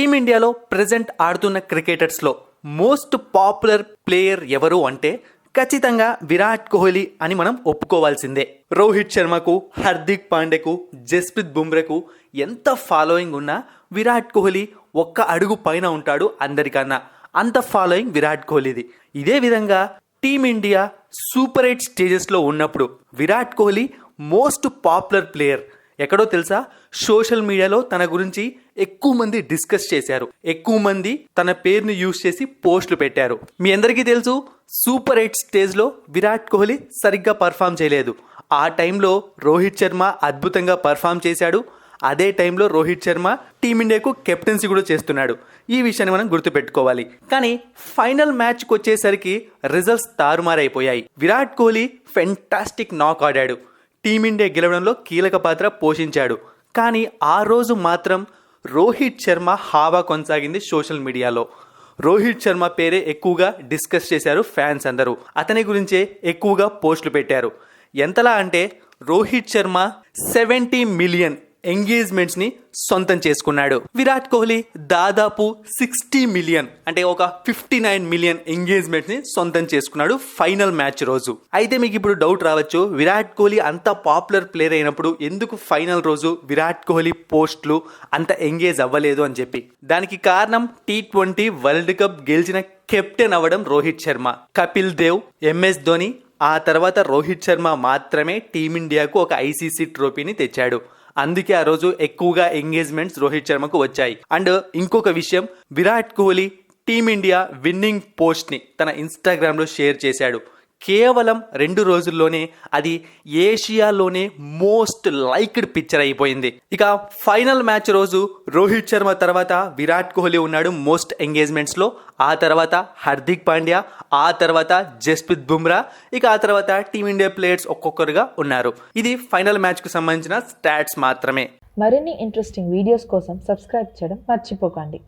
టీమిండియాలో present ఆడుతున్న క్రికెటర్స్లో most popular player ఎవరు అంటే ఖచ్చితంగా విరాట్ కోహ్లీ అని మనం ఒప్పుకోవాల్సిందే. రోహిత్ శర్మకు, హార్దిక్ పాండ్యకు, జస్ప్రీత్ బుమ్రాకు ఎంత ఫాలోయింగ్ ఉన్నా విరాట్ కోహ్లీ ఒక్క అడుగు పైన ఉంటాడు అందరికన్నా. అంత ఫాలోయింగ్ విరాట్ కోహ్లీది. ఇదే విధంగా టీమిండియా సూపర్ 8 స్టేజెస్లో ఉన్నప్పుడు Virat Kohli most popular player. ఎక్కడో తెలుసా, సోషల్ మీడియాలో తన గురించి ఎక్కువ మంది డిస్కస్ చేశారు, ఎక్కువ మంది తన పేరును యూజ్ చేసి పోస్టులు పెట్టారు. మీ అందరికీ తెలుసు, సూపర్ 8 స్టేజ్లో విరాట్ కోహ్లీ సరిగ్గా పర్ఫామ్ చేయలేదు. ఆ టైంలో రోహిత్ శర్మ అద్భుతంగా పర్ఫామ్ చేశాడు. అదే టైంలో రోహిత్ శర్మ టీమిండియాకు కెప్టెన్సీ కూడా చేస్తున్నాడు. ఈ విషయాన్ని మనం గుర్తుపెట్టుకోవాలి. కానీ ఫైనల్ మ్యాచ్కి వచ్చేసరికి రిజల్ట్స్ తారుమారైపోయాయి. విరాట్ కోహ్లీ ఫెంటాస్టిక్ నాక్ ఆడాడు, టీమిండియా గెలవడంలో కీలక పాత్ర పోషించాడు. కానీ ఆ రోజు మాత్రం రోహిత్ శర్మ హావా కొనసాగింది సోషల్ మీడియాలో. రోహిత్ శర్మ పేరే ఎక్కువగా డిస్కస్ చేశారు ఫ్యాన్స్ అందరూ. అతని గురించే ఎక్కువగా పోస్టులు పెట్టారు. ఎంతలా అంటే రోహిత్ శర్మ 70 మిలియన్ ఎంగేజ్మెంట్స్ ని సొంతం చేసుకున్నాడు. విరాట్ కోహ్లీ దాదాపు 60 మిలియన్ అంటే ఒక 59 మిలియన్ ఎంగేజ్మెంట్స్ ని సొంతం చేసుకున్నాడు ఫైనల్ మ్యాచ్ రోజు. అయితే మీకు ఇప్పుడు డౌట్ రావచ్చు, విరాట్ కోహ్లీ అంత పాపులర్ ప్లేయర్ అయినప్పుడు ఎందుకు ఫైనల్ రోజు విరాట్ కోహ్లీ పోస్టులు అంత ఎంగేజ్ అవ్వలేదు అని చెప్పి. దానికి కారణం T20 వరల్డ్ కప్ గెలిచిన కెప్టెన్ అవ్వడం రోహిత్ శర్మ. కపిల్ దేవ్, MS ధోని, ఆ తర్వాత రోహిత్ శర్మ మాత్రమే టీమిండియాకు ఒక ICC ట్రోఫీని తెచ్చాడు. అందుకే ఆ రోజు ఎక్కువగా ఎంగేజ్మెంట్స్ రోహిత్ శర్మకు వచ్చాయి. అండ్ ఇంకొక విషయం, Virat Kohli team India winnowing post ని తన ఇన్స్టాగ్రామ్ లో షేర్ చేశాడు. కేవలం 2 రోజుల్లోనే అది ఏషియాలోనే మోస్ట్ లైక్డ్ పిక్చర్ అయిపోయింది. ఇక ఫైనల్ మ్యాచ్ రోజు రోహిత్ శర్మ తర్వాత విరాట్ కోహ్లీ ఉన్నాడు మోస్ట్ ఎంగేజ్మెంట్స్ లో. ఆ తర్వాత హార్దిక్ పాండ్యా, ఆ తర్వాత జస్ప్రీత్ బుమ్రా, ఇక ఆ తర్వాత టీమిండియా ప్లేయర్స్ ఒక్కొక్కరుగా ఉన్నారు. ఇది ఫైనల్ మ్యాచ్ కు సంబంధించిన స్టాట్స్ మాత్రమే. మరిన్ని ఇంట్రెస్టింగ్ వీడియోస్ కోసం సబ్స్క్రైబ్ చేయడం మర్చిపోకండి.